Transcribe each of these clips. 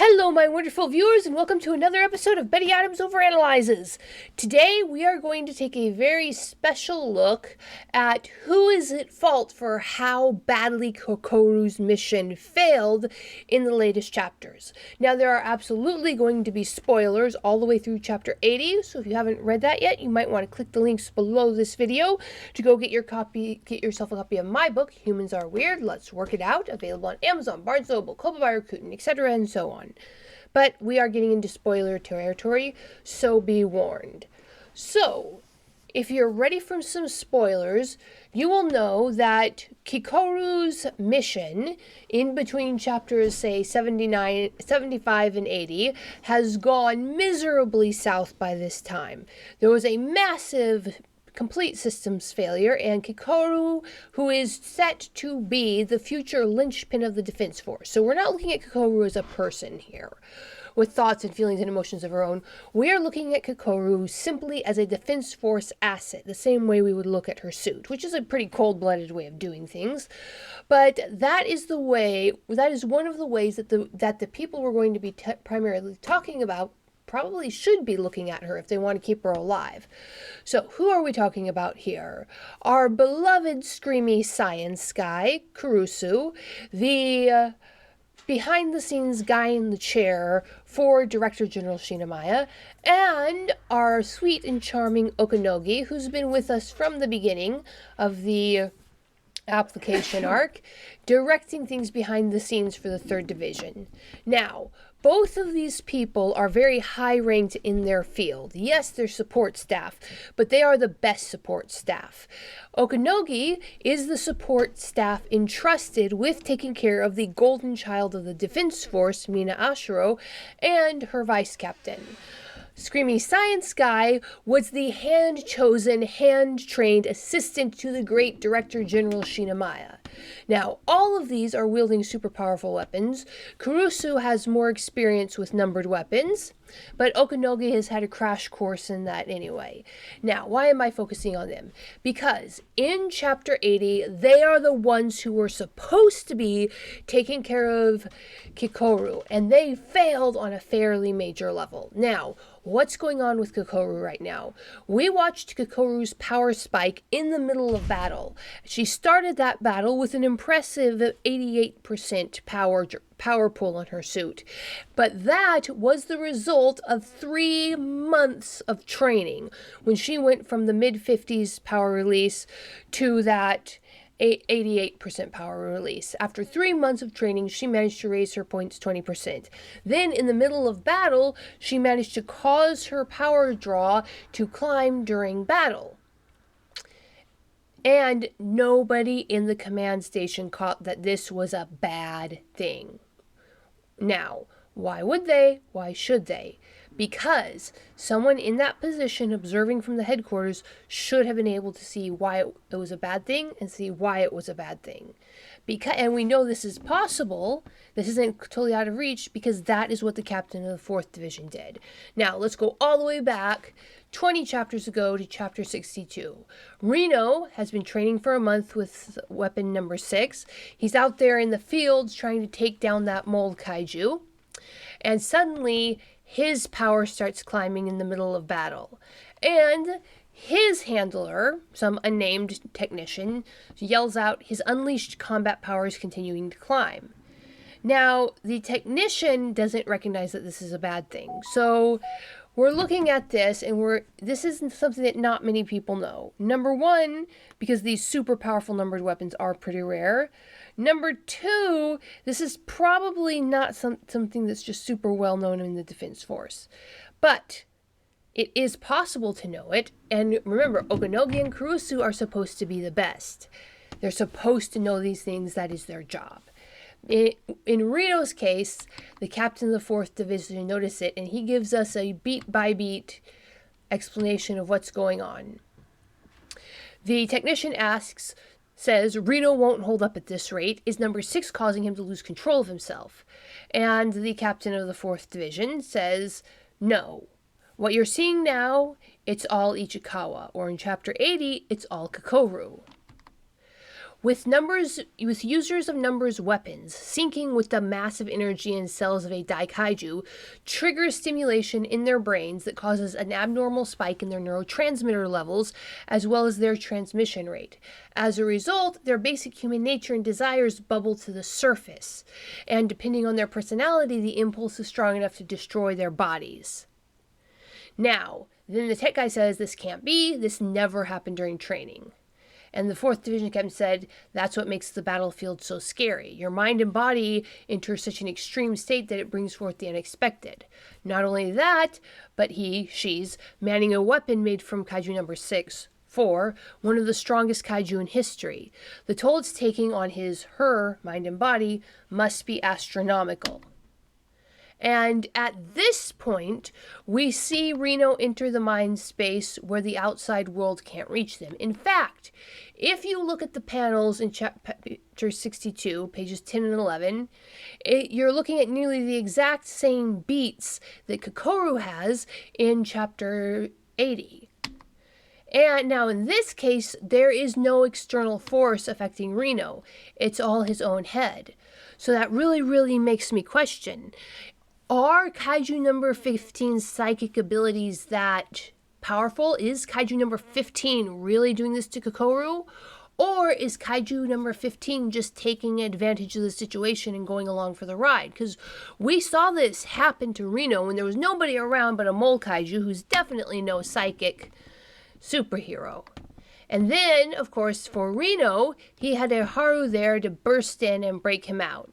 Hello, my wonderful viewers, and welcome to another episode of Betty Adams Overanalyzes. Today, we are going to take a very special look at who is at fault for how badly Kokoru's mission failed in the latest chapters. Now, there are absolutely going to be spoilers all the way through chapter 80, so if you haven't read that yet, you might want to click the links below this video to go get yourself a copy of my book, Humans Are Weird, Let's Work It Out, available on Amazon, Barnes & Noble, Kobo by Rakuten, etc., and so on. But we are getting into spoiler territory, so be warned. So, if you're ready for some spoilers, you will know that Kikoru's mission in between chapters, say, 75 and 80, has gone miserably south by this time. There was a massive complete systems failure, and Kikoru, who is set to be the future linchpin of the defense force. So we're not looking at Kikoru as a person here, with thoughts and feelings and emotions of her own. We are looking at Kikoru simply as a defense force asset, the same way we would look at her suit, which is a pretty cold-blooded way of doing things. But that is one of the ways that the people we're going to be primarily talking about probably should be looking at her if they want to keep her alive. So who are we talking about here? Our beloved screamy science guy, Kurusu, the behind-the-scenes guy in the chair for Director General Shinamaya, and our sweet and charming Okanogi, who's been with us from the beginning of the application arc, directing things behind the scenes for the 3rd Division. Now, both of these people are very high-ranked in their field. Yes, they're support staff, but they are the best support staff. Okanogi is the support staff entrusted with taking care of the golden child of the Defense Force, Mina Ashiro, and her vice captain. Screamy Science Guy was the hand-chosen, hand-trained assistant to the great Director General Shinamaya. Now, all of these are wielding super powerful weapons. Kurusu has more experience with numbered weapons, but Okanogi has had a crash course in that anyway. Now, why am I focusing on them? Because in Chapter 80, they are the ones who were supposed to be taking care of Kikoru, and they failed on a fairly major level. Now, what's going on with Kikoru right now? We watched Kikoru's power spike in the middle of battle. She started that battle with an impressive 88% power pull on her suit. But that was the result of 3 months of training when she went from the mid-50s power release to that 88% power release. After 3 months of training, she managed to raise her points 20%. Then, in the middle of battle, she managed to cause her power draw to climb during battle. And nobody in the command station caught that this was a bad thing. Now, why would they? Why should they? Because someone in that position observing from the headquarters should have been able to see why it was a bad thing and see why it was a bad thing. And we know this is possible. This isn't totally out of reach because that is what the captain of the 4th Division did. Now, let's go all the way back 20 chapters ago to chapter 62. Reno has been training for a month with weapon number 6. He's out there in the fields trying to take down that mold kaiju. And suddenly, his power starts climbing in the middle of battle. And his handler, some unnamed technician, yells out his unleashed combat powers continuing to climb. Now, the technician doesn't recognize that this is a bad thing. So we're looking at this, and this isn't something that not many people know. Number one, because these super powerful numbered weapons are pretty rare. Number two, this is probably not something that's just super well known in the Defense Force. But it is possible to know it, and remember, Okanogi and Kurusu are supposed to be the best. They're supposed to know these things. That is their job. In Rito's case, the captain of the 4th Division noticed it, and he gives us a beat-by-beat explanation of what's going on. The technician says, Rito won't hold up at this rate. Is number 6 causing him to lose control of himself? And the captain of the 4th Division says, no. What you're seeing now, it's all Ichikawa, or in Chapter 80, it's all Kikoru. With users of numbers weapons, syncing with the massive energy in cells of a Daikaiju triggers stimulation in their brains that causes an abnormal spike in their neurotransmitter levels as well as their transmission rate. As a result, their basic human nature and desires bubble to the surface, and depending on their personality, the impulse is strong enough to destroy their bodies. Now, then the tech guy says this can't be, this never happened during training. And the 4th Division captain said, that's what makes the battlefield so scary. Your mind and body enter such an extreme state that it brings forth the unexpected. Not only that, but she's manning a weapon made from Kaiju number 4, one of the strongest Kaiju in history. The toll it's taking on her mind and body must be astronomical. And at this point, we see Reno enter the mind space where the outside world can't reach them. In fact, if you look at the panels in chapter 62, pages 10 and 11, you're looking at nearly the exact same beats that Kokoru has in chapter 80. And now in this case, there is no external force affecting Reno. It's all his own head. So that really, really makes me question, are Kaiju number 15's psychic abilities that powerful? Is Kaiju number 15 really doing this to Kokoru? Or is Kaiju number 15 just taking advantage of the situation and going along for the ride? Because we saw this happen to Reno when there was nobody around but a mole Kaiju who's definitely no psychic superhero. And then, of course, for Reno, he had a Haru there to burst in and break him out.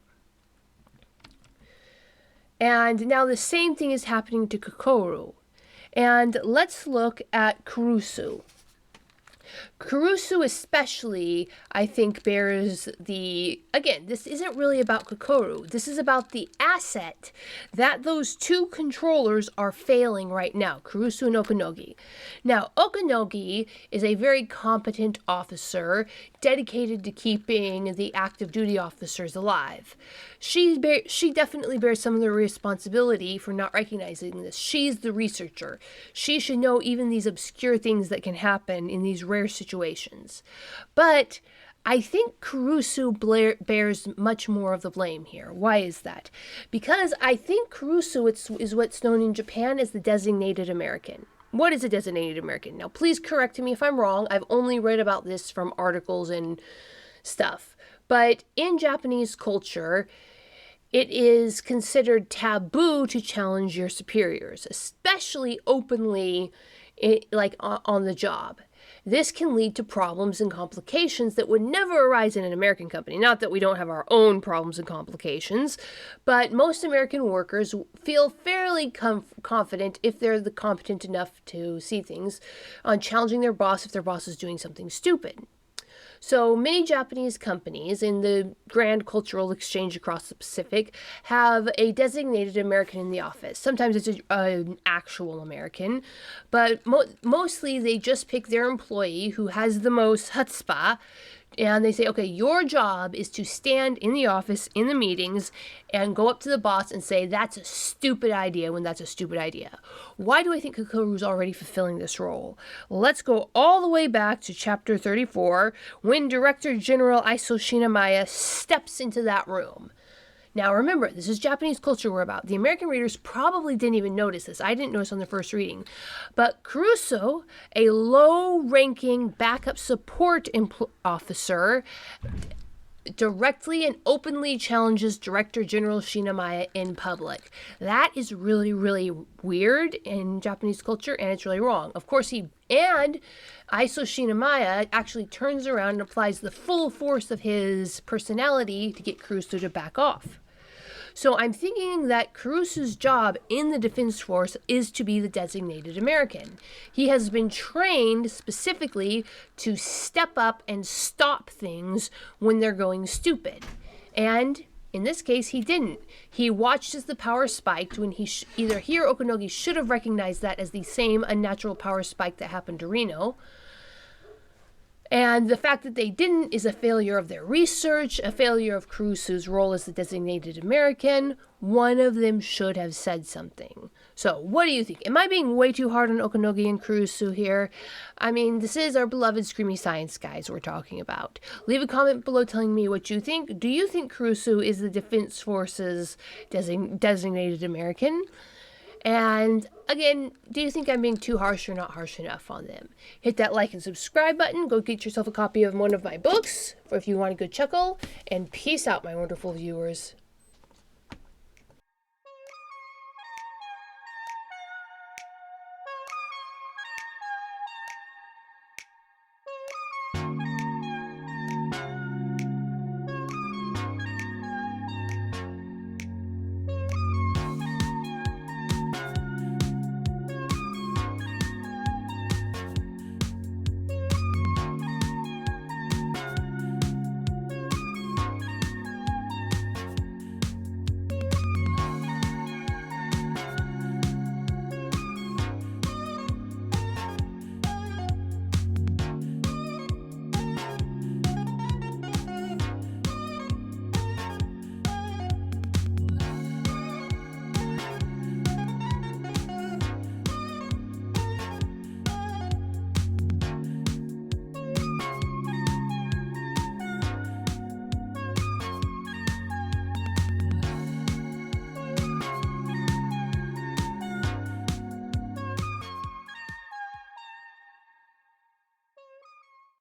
And now the same thing is happening to Kokoru. And let's look at Kurusu. Kurusu especially, I think, bears again, this isn't really about Kokoru. This is about the asset that those two controllers are failing right now, Kurusu and Okanogi. Now, Okanogi is a very competent officer dedicated to keeping the active duty officers alive. She definitely bears some of the responsibility for not recognizing this. She's the researcher. She should know even these obscure things that can happen in these rare situations. But I think Kurusu bears much more of the blame here. Why is that? Because I think Kurusu is what's known in Japan as the designated American. What is a designated American? Now, please correct me if I'm wrong. I've only read about this from articles and stuff. But in Japanese culture, it is considered taboo to challenge your superiors, especially openly, on the job. This can lead to problems and complications that would never arise in an American company. Not that we don't have our own problems and complications, but most American workers feel fairly confident, if they're competent enough to see things, on challenging their boss if their boss is doing something stupid. So many Japanese companies in the grand cultural exchange across the Pacific have a designated American in the office. Sometimes it's an actual American, but mostly they just pick their employee who has the most chutzpah, and they say, okay, your job is to stand in the office, in the meetings, and go up to the boss and say, that's a stupid idea when that's a stupid idea. Why do I think Kokoru's already fulfilling this role? Let's go all the way back to chapter 34, when Director General Iso Shinamaya steps into that room. Now remember, this is Japanese culture we're about. The American readers probably didn't even notice this. I didn't notice on the first reading. But Kurusu, a low-ranking backup support officer, directly and openly challenges Director General Shinamaya in public. That is really, really weird in Japanese culture, and it's really wrong. Of course, Iso Shinamaya actually turns around and applies the full force of his personality to get Kurusu to back off. So I'm thinking that Kurusu's job in the Defense Force is to be the designated American. He has been trained specifically to step up and stop things when they're going stupid. And in this case, he didn't. He watched as the power spiked when either he or Okanogi should have recognized that as the same unnatural power spike that happened to Reno. And the fact that they didn't is a failure of their research, a failure of Caruso's role as the designated American. One of them should have said something. So, what do you think? Am I being way too hard on Okanogi and Caruso here? I mean, this is our beloved Screamy Science guys we're talking about. Leave a comment below telling me what you think. Do you think Caruso is the Defense Force's designated American? And again, do you think I'm being too harsh or not harsh enough on them? Hit that like and subscribe button. Go get yourself a copy of one of my books, or if you want a good chuckle. And peace out, my wonderful viewers.